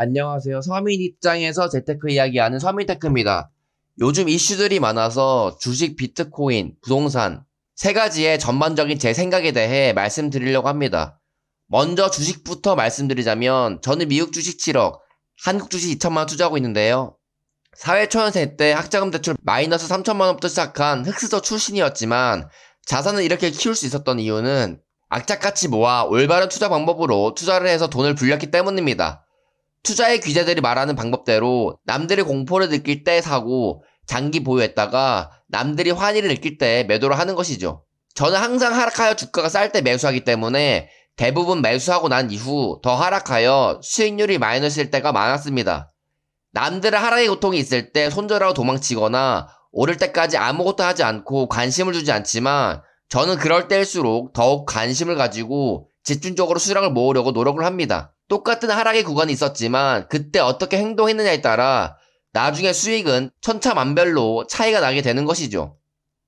안녕하세요. 서민 입장에서 재테크 이야기하는 서민테크입니다. 요즘 이슈들이 많아서 주식, 비트코인, 부동산 세 가지의 전반적인 제 생각에 대해 말씀드리려고 합니다. 먼저 주식부터 말씀드리자면 저는 미국 주식 7억, 한국 주식 2천만 원 투자하고 있는데요. 사회초년생 때 학자금 대출 마이너스 3천만 원부터 시작한 흑수저 출신이었지만 자산을 이렇게 키울 수 있었던 이유는 악착같이 모아 올바른 투자 방법으로 투자를 해서 돈을 불렸기 때문입니다. 투자의 귀재들이 말하는 방법대로 남들이 공포를 느낄 때 사고 장기 보유했다가 남들이 환희를 느낄 때 매도를 하는 것이죠. 저는 항상 하락하여 주가가 쌀 때 매수하기 때문에 대부분 매수하고 난 이후 더 하락하여 수익률이 마이너스일 때가 많았습니다. 남들은 하락의 고통이 있을 때 손절하고 도망치거나 오를 때까지 아무것도 하지 않고 관심을 주지 않지만 저는 그럴 때일수록 더욱 관심을 가지고 집중적으로 수량을 모으려고 노력을 합니다. 똑같은 하락의 구간이 있었지만 그때 어떻게 행동했느냐에 따라 나중에 수익은 천차만별로 차이가 나게 되는 것이죠.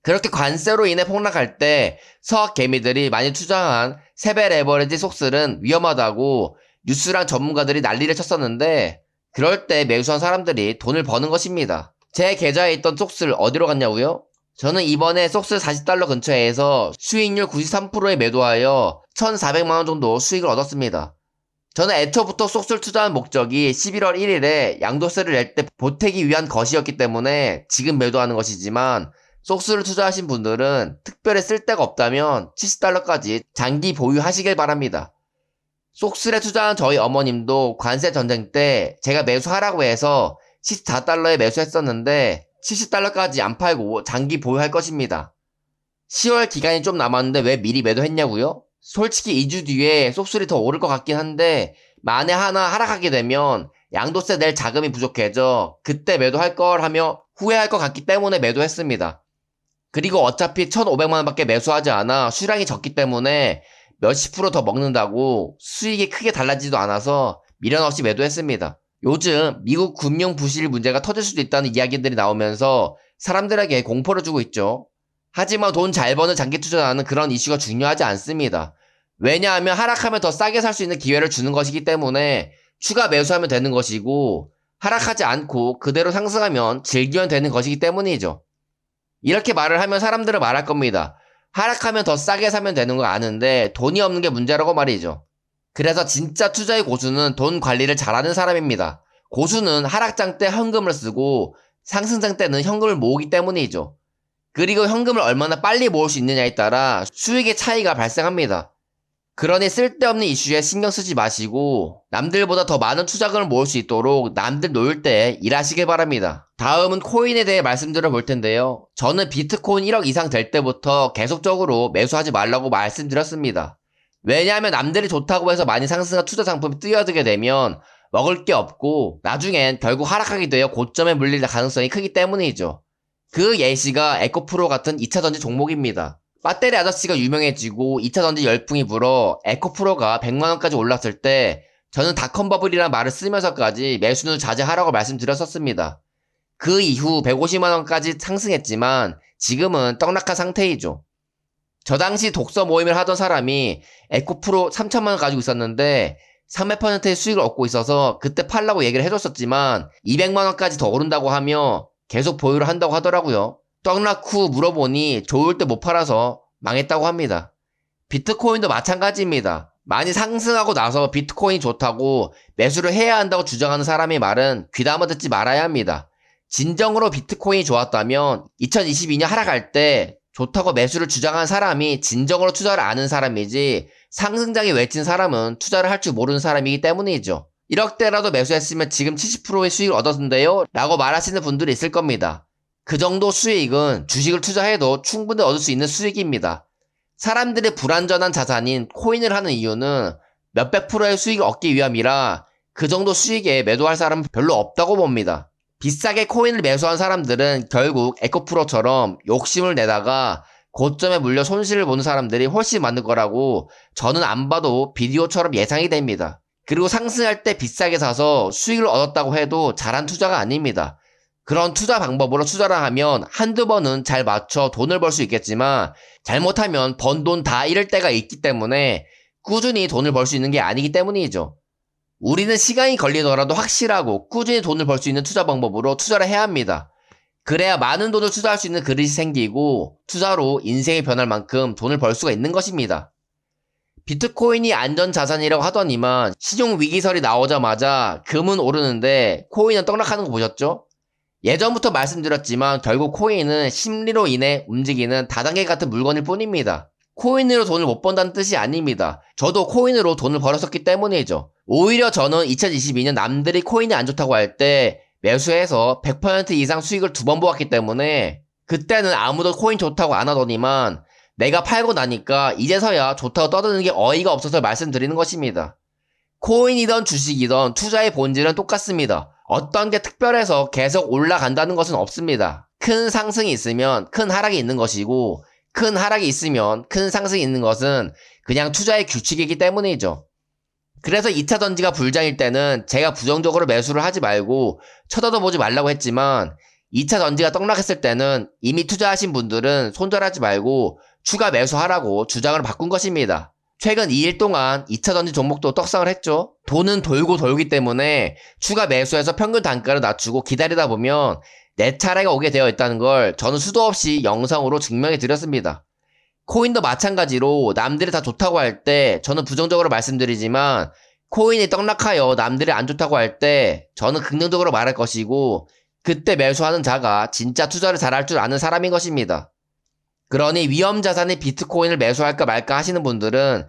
그렇게 관세로 인해 폭락할 때 서학 개미들이 많이 투자한 세배 레버리지 속슬은 위험하다고 뉴스랑 전문가들이 난리를 쳤었는데 그럴 때 매수한 사람들이 돈을 버는 것입니다. 제 계좌에 있던 속슬 어디로 갔냐고요? 저는 이번에 속슬 40달러 근처에서 수익률 93%에 매도하여 1,400만원 정도 수익을 얻었습니다. 저는 애초부터 속슬 투자한 목적이 11월 1일에 양도세를 낼 때 보태기 위한 것이었기 때문에 지금 매도하는 것이지만 속슬을 투자하신 분들은 특별히 쓸 데가 없다면 70달러까지 장기 보유하시길 바랍니다. 속슬에 투자한 저희 어머님도 관세 전쟁 때 제가 매수하라고 해서 14달러에 매수했었는데 70달러까지 안 팔고 장기 보유할 것입니다. 10월 기간이 좀 남았는데 왜 미리 매도했냐고요? 솔직히 2주 뒤에 속슬이 더 오를 것 같긴 한데 만에 하나 하락하게 되면 양도세 낼 자금이 부족해져 그때 매도할 걸 하며 후회할 것 같기 때문에 매도했습니다. 그리고 어차피 1,500만원 밖에 매수하지 않아 수량이 적기 때문에 몇십 프로 더 먹는다고 수익이 크게 달라지지도 않아서 미련 없이 매도했습니다. 요즘 미국 금융 부실 문제가 터질 수도 있다는 이야기들이 나오면서 사람들에게 공포를 주고 있죠. 하지만 돈 잘 버는 장기 투자자는 그런 이슈가 중요하지 않습니다. 왜냐하면 하락하면 더 싸게 살 수 있는 기회를 주는 것이기 때문에 추가 매수하면 되는 것이고 하락하지 않고 그대로 상승하면 즐기면 되는 것이기 때문이죠. 이렇게 말을 하면 사람들은 말할 겁니다. 하락하면 더 싸게 사면 되는 거 아는데 돈이 없는 게 문제라고 말이죠. 그래서 진짜 투자의 고수는 돈 관리를 잘하는 사람입니다. 고수는 하락장 때 현금을 쓰고 상승장 때는 현금을 모으기 때문이죠. 그리고 현금을 얼마나 빨리 모을 수 있느냐에 따라 수익의 차이가 발생합니다. 그러니 쓸데없는 이슈에 신경 쓰지 마시고 남들보다 더 많은 투자금을 모을 수 있도록 남들 놓일 때 일하시길 바랍니다. 다음은 코인에 대해 말씀드려 볼 텐데요. 저는 비트코인 1억 이상 될 때부터 계속적으로 매수하지 말라고 말씀드렸습니다. 왜냐하면 남들이 좋다고 해서 많이 상승한 투자 상품이 뛰어들게 되면 먹을 게 없고 나중엔 결국 하락하게 되어 고점에 물릴 가능성이 크기 때문이죠. 그 예시가 에코프로 같은 2차전지 종목입니다. 배터리 아저씨가 유명해지고 2차전지 열풍이 불어 에코프로가 100만원까지 올랐을 때 저는 닷컴 버블이라는 말을 쓰면서까지 매수는 자제하라고 말씀드렸었습니다. 그 이후 150만원까지 상승했지만 지금은 떡락한 상태이죠. 저 당시 독서 모임을 하던 사람이 에코프로 3천만원 가지고 있었는데 300%의 수익을 얻고 있어서 그때 팔라고 얘기를 해줬었지만 200만원까지 더 오른다고 하며 계속 보유를 한다고 하더라고요. 떡락 후 물어보니 좋을 때 못 팔아서 망했다고 합니다. 비트코인도 마찬가지입니다. 많이 상승하고 나서 비트코인이 좋다고 매수를 해야 한다고 주장하는 사람의 말은 귀담아 듣지 말아야 합니다. 진정으로 비트코인이 좋았다면 2022년 하락할 때 좋다고 매수를 주장한 사람이 진정으로 투자를 아는 사람이지 상승장에 외친 사람은 투자를 할 줄 모르는 사람이기 때문이죠. 1억대라도 매수했으면 지금 70%의 수익을 얻었는데요 라고 말하시는 분들이 있을 겁니다. 그 정도 수익은 주식을 투자해도 충분히 얻을 수 있는 수익입니다. 사람들의 불안전한 자산인 코인을 하는 이유는 몇백 프로의 수익을 얻기 위함이라 그 정도 수익에 매도할 사람은 별로 없다고 봅니다. 비싸게 코인을 매수한 사람들은 결국 에코프로처럼 욕심을 내다가 고점에 물려 손실을 보는 사람들이 훨씬 많을 거라고 저는 안 봐도 비디오처럼 예상이 됩니다. 그리고 상승할 때 비싸게 사서 수익을 얻었다고 해도 잘한 투자가 아닙니다. 그런 투자 방법으로 투자를 하면 한두 번은 잘 맞춰 돈을 벌 수 있겠지만 잘못하면 번 돈 다 잃을 때가 있기 때문에 꾸준히 돈을 벌 수 있는 게 아니기 때문이죠. 우리는 시간이 걸리더라도 확실하고 꾸준히 돈을 벌 수 있는 투자 방법으로 투자를 해야 합니다. 그래야 많은 돈을 투자할 수 있는 그릇이 생기고 투자로 인생이 변할 만큼 돈을 벌 수가 있는 것입니다. 비트코인이 안전자산이라고 하더니만 신용위기설이 나오자마자 금은 오르는데 코인은 떡락하는 거 보셨죠? 예전부터 말씀드렸지만 결국 코인은 심리로 인해 움직이는 다단계 같은 물건일 뿐입니다. 코인으로 돈을 못 번다는 뜻이 아닙니다. 저도 코인으로 돈을 벌었었기 때문이죠. 오히려 저는 2022년 남들이 코인이 안 좋다고 할 때 매수해서 100% 이상 수익을 2번 보았기 때문에 그때는 아무도 코인 좋다고 안 하더니만 내가 팔고 나니까 이제서야 좋다고 떠드는 게 어이가 없어서 말씀드리는 것입니다. 코인이든 주식이든 투자의 본질은 똑같습니다. 어떤 게 특별해서 계속 올라간다는 것은 없습니다. 큰 상승이 있으면 큰 하락이 있는 것이고 큰 하락이 있으면 큰 상승이 있는 것은 그냥 투자의 규칙이기 때문이죠. 그래서 2차 전지가 불장일 때는 제가 부정적으로 매수를 하지 말고 쳐다도 보지 말라고 했지만 2차 전지가 떡락했을 때는 이미 투자하신 분들은 손절하지 말고 추가 매수하라고 주장을 바꾼 것입니다. 최근 2일 동안 2차 전지 종목도 떡상을 했죠. 돈은 돌고 돌기 때문에 추가 매수해서 평균 단가를 낮추고 기다리다 보면 내 차례가 오게 되어 있다는 걸 저는 수도 없이 영상으로 증명해 드렸습니다. 코인도 마찬가지로 남들이 다 좋다고 할 때 저는 부정적으로 말씀드리지만 코인이 떡락하여 남들이 안 좋다고 할 때 저는 긍정적으로 말할 것이고 그때 매수하는 자가 진짜 투자를 잘할 줄 아는 사람인 것입니다. 그러니 위험자산인 비트코인을 매수할까 말까 하시는 분들은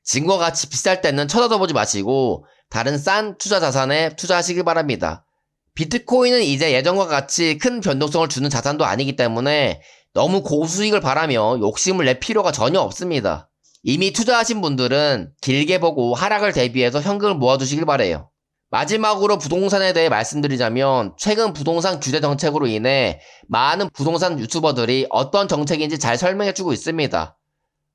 지금과 같이 비쌀 때는 쳐다도 보지 마시고 다른 싼 투자 자산에 투자하시길 바랍니다. 비트코인은 이제 예전과 같이 큰 변동성을 주는 자산도 아니기 때문에 너무 고수익을 바라며 욕심을 낼 필요가 전혀 없습니다. 이미 투자하신 분들은 길게 보고 하락을 대비해서 현금을 모아두시길 바래요. 마지막으로 부동산에 대해 말씀드리자면 최근 부동산 규제 정책으로 인해 많은 부동산 유튜버들이 어떤 정책인지 잘 설명해주고 있습니다.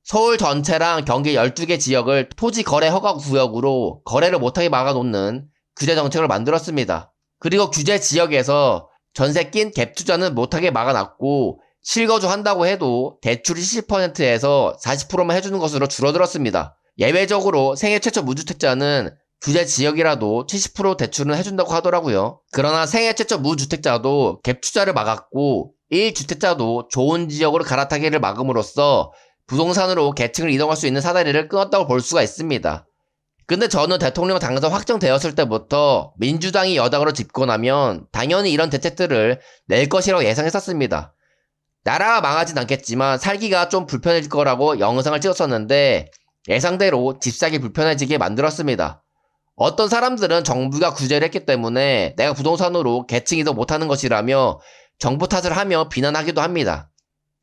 서울 전체랑 경기 12개 지역을 토지 거래 허가 구역으로 거래를 못하게 막아놓는 규제 정책을 만들었습니다. 그리고 규제 지역에서 전세 낀 갭 투자는 못하게 막아놨고 실거주 한다고 해도 대출이 70%에서 40%만 해주는 것으로 줄어들었습니다. 예외적으로 생애 최초 무주택자는 규제 지역이라도 70% 대출은 해준다고 하더라고요. 그러나 생애 최초 무주택자도 갭 투자를 막았고 1주택자도 좋은 지역으로 갈아타기를 막음으로써 부동산으로 계층을 이동할 수 있는 사다리를 끊었다고 볼 수가 있습니다. 근데 저는 대통령 당선 확정되었을 때부터 민주당이 여당으로 집권하면 당연히 이런 대책들을 낼 것이라고 예상했었습니다. 나라가 망하진 않겠지만 살기가 좀 불편해질 거라고 영상을 찍었었는데 예상대로 집 사기 불편해지게 만들었습니다. 어떤 사람들은 정부가 규제를 했기 때문에 내가 부동산으로 계층 이동 못하는 것이라며 정부 탓을 하며 비난하기도 합니다.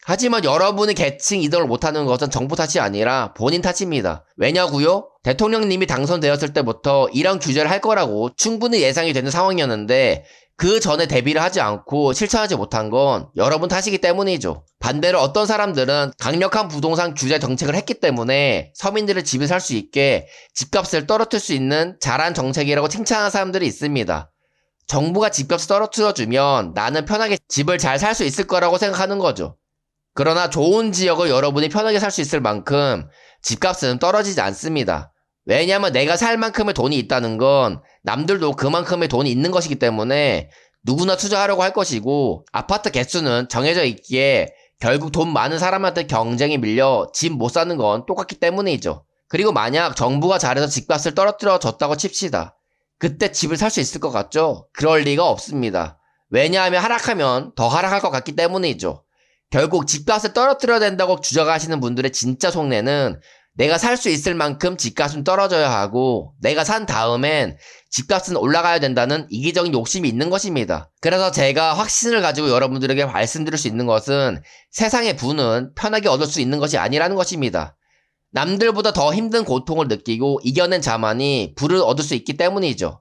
하지만 여러분이 계층 이동을 못하는 것은 정부 탓이 아니라 본인 탓입니다. 왜냐고요? 대통령님이 당선되었을 때부터 이런 규제를 할 거라고 충분히 예상이 되는 상황이었는데 그 전에 대비를 하지 않고 실천하지 못한 건 여러분 탓이기 때문이죠. 반대로 어떤 사람들은 강력한 부동산 규제 정책을 했기 때문에 서민들이 집을 살 수 있게 집값을 떨어뜨릴 수 있는 잘한 정책이라고 칭찬하는 사람들이 있습니다. 정부가 집값을 떨어뜨려주면 나는 편하게 집을 잘 살 수 있을 거라고 생각하는 거죠. 그러나 좋은 지역을 여러분이 편하게 살 수 있을 만큼 집값은 떨어지지 않습니다. 왜냐하면 내가 살 만큼의 돈이 있다는 건 남들도 그만큼의 돈이 있는 것이기 때문에 누구나 투자하려고 할 것이고 아파트 개수는 정해져 있기에 결국 돈 많은 사람한테 경쟁이 밀려 집 못 사는 건 똑같기 때문이죠. 그리고 만약 정부가 잘해서 집값을 떨어뜨려 줬다고 칩시다. 그때 집을 살 수 있을 것 같죠? 그럴 리가 없습니다. 왜냐하면 하락하면 더 하락할 것 같기 때문이죠. 결국 집값을 떨어뜨려야 된다고 주장하시는 분들의 진짜 속내는 내가 살 수 있을 만큼 집값은 떨어져야 하고 내가 산 다음엔 집값은 올라가야 된다는 이기적인 욕심이 있는 것입니다. 그래서 제가 확신을 가지고 여러분들에게 말씀드릴 수 있는 것은 세상의 부는 편하게 얻을 수 있는 것이 아니라는 것입니다. 남들보다 더 힘든 고통을 느끼고 이겨낸 자만이 부를 얻을 수 있기 때문이죠.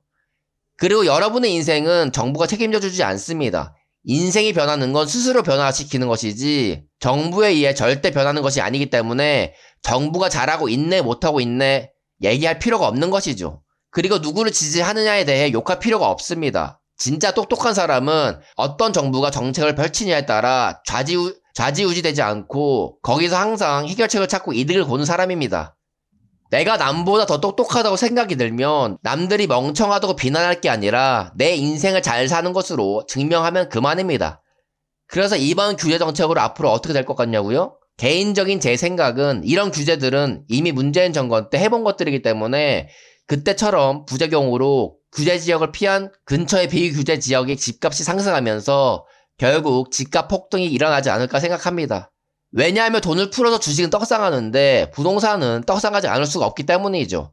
그리고 여러분의 인생은 정부가 책임져 주지 않습니다. 인생이 변하는 건 스스로 변화시키는 것이지 정부에 의해 절대 변하는 것이 아니기 때문에 정부가 잘하고 있네 못하고 있네 얘기할 필요가 없는 것이죠. 그리고 누구를 지지하느냐에 대해 욕할 필요가 없습니다. 진짜 똑똑한 사람은 어떤 정부가 정책을 펼치냐에 따라 좌지우지 되지 않고 거기서 항상 해결책을 찾고 이득을 보는 사람입니다. 내가 남보다 더 똑똑하다고 생각이 들면 남들이 멍청하다고 비난할 게 아니라 내 인생을 잘 사는 것으로 증명하면 그만입니다. 그래서 이번 규제 정책으로 앞으로 어떻게 될 것 같냐고요? 개인적인 제 생각은 이런 규제들은 이미 문재인 정권 때 해본 것들이기 때문에 그때처럼 부작용으로 규제 지역을 피한 근처의 비규제 지역의 집값이 상승하면서 결국 집값 폭등이 일어나지 않을까 생각합니다. 왜냐하면 돈을 풀어서 주식은 떡상하는데 부동산은 떡상하지 않을 수가 없기 때문이죠.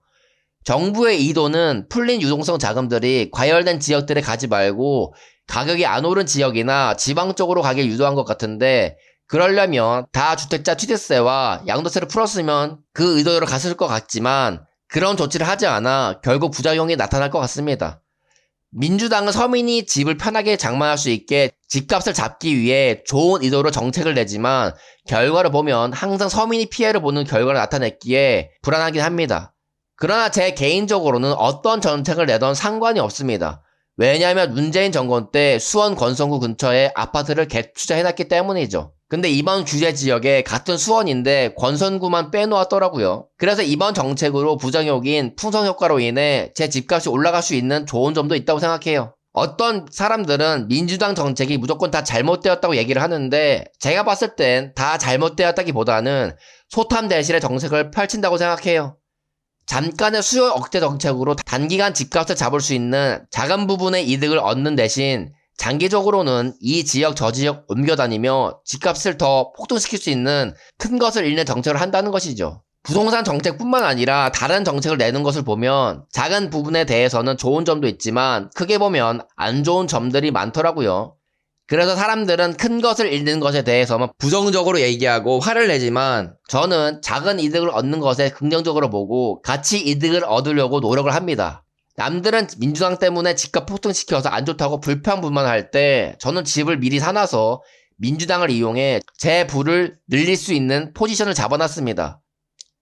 정부의 의도는 풀린 유동성 자금들이 과열된 지역들에 가지 말고 가격이 안 오른 지역이나 지방 쪽으로 가길 유도한 것 같은데, 그러려면 다주택자 취득세와 양도세를 풀었으면 그 의도대로 갔을 것 같지만 그런 조치를 하지 않아 결국 부작용이 나타날 것 같습니다. 민주당은 서민이 집을 편하게 장만할 수 있게 집값을 잡기 위해 좋은 의도로 정책을 내지만 결과를 보면 항상 서민이 피해를 보는 결과를 나타냈기에 불안하긴 합니다. 그러나 제 개인적으로는 어떤 정책을 내던 상관이 없습니다. 왜냐하면 문재인 정권 때 수원 권성구 근처에 아파트를 개투자해놨기 때문이죠. 근데 이번 규제 지역에 같은 수원인데 권선구만 빼놓았더라고요. 그래서 이번 정책으로 부작용인 풍성효과로 인해 제 집값이 올라갈 수 있는 좋은 점도 있다고 생각해요. 어떤 사람들은 민주당 정책이 무조건 다 잘못되었다고 얘기를 하는데 제가 봤을 땐 다 잘못되었다기보다는 소탐 대실의 정책을 펼친다고 생각해요. 잠깐의 수요 억제 정책으로 단기간 집값을 잡을 수 있는 작은 부분의 이득을 얻는 대신 장기적으로는 이 지역 저 지역 옮겨다니며 집값을 더 폭등시킬 수 있는 큰 것을 잃는 정책을 한다는 것이죠. 부동산 정책뿐만 아니라 다른 정책을 내는 것을 보면 작은 부분에 대해서는 좋은 점도 있지만 크게 보면 안 좋은 점들이 많더라고요. 그래서 사람들은 큰 것을 잃는 것에 대해서만 부정적으로 얘기하고 화를 내지만 저는 작은 이득을 얻는 것에 긍정적으로 보고 같이 이득을 얻으려고 노력을 합니다. 남들은 민주당 때문에 집값 폭등시켜서 안 좋다고 불평불만할 때 저는 집을 미리 사놔서 민주당을 이용해 제 부를 늘릴 수 있는 포지션을 잡아놨습니다.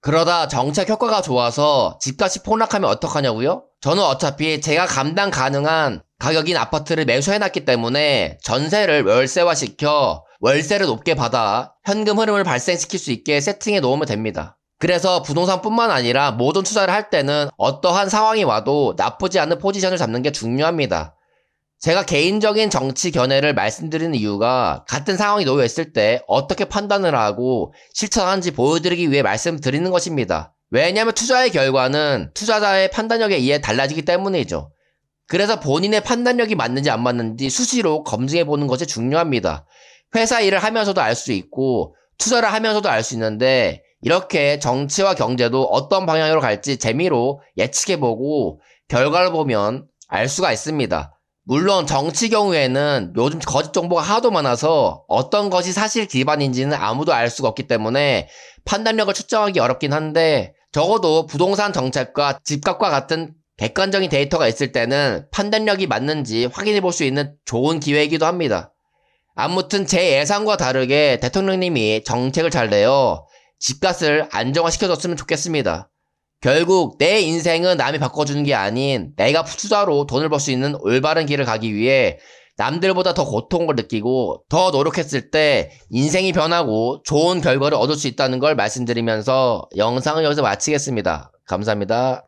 그러다 정책 효과가 좋아서 집값이 폭락하면 어떡하냐고요? 저는 어차피 제가 감당 가능한 가격인 아파트를 매수해놨기 때문에 전세를 월세화시켜 월세를 높게 받아 현금 흐름을 발생시킬 수 있게 세팅해 놓으면 됩니다. 그래서 부동산뿐만 아니라 모든 투자를 할 때는 어떠한 상황이 와도 나쁘지 않은 포지션을 잡는 게 중요합니다. 제가 개인적인 정치 견해를 말씀드리는 이유가 같은 상황이 놓여있을 때 어떻게 판단을 하고 실천하는지 보여드리기 위해 말씀드리는 것입니다. 왜냐하면 투자의 결과는 투자자의 판단력에 의해 달라지기 때문이죠. 그래서 본인의 판단력이 맞는지 안 맞는지 수시로 검증해보는 것이 중요합니다. 회사 일을 하면서도 알 수 있고 투자를 하면서도 알 수 있는데 이렇게 정치와 경제도 어떤 방향으로 갈지 재미로 예측해보고 결과를 보면 알 수가 있습니다. 물론 정치 경우에는 요즘 거짓 정보가 하도 많아서 어떤 것이 사실 기반인지는 아무도 알 수가 없기 때문에 판단력을 측정하기 어렵긴 한데 적어도 부동산 정책과 집값과 같은 객관적인 데이터가 있을 때는 판단력이 맞는지 확인해 볼 수 있는 좋은 기회이기도 합니다. 아무튼 제 예상과 다르게 대통령님이 정책을 잘 내어 집값을 안정화시켜줬으면 좋겠습니다. 결국 내 인생은 남이 바꿔주는 게 아닌 내가 투자로 돈을 벌 수 있는 올바른 길을 가기 위해 남들보다 더 고통을 느끼고 더 노력했을 때 인생이 변하고 좋은 결과를 얻을 수 있다는 걸 말씀드리면서 영상을 여기서 마치겠습니다. 감사합니다.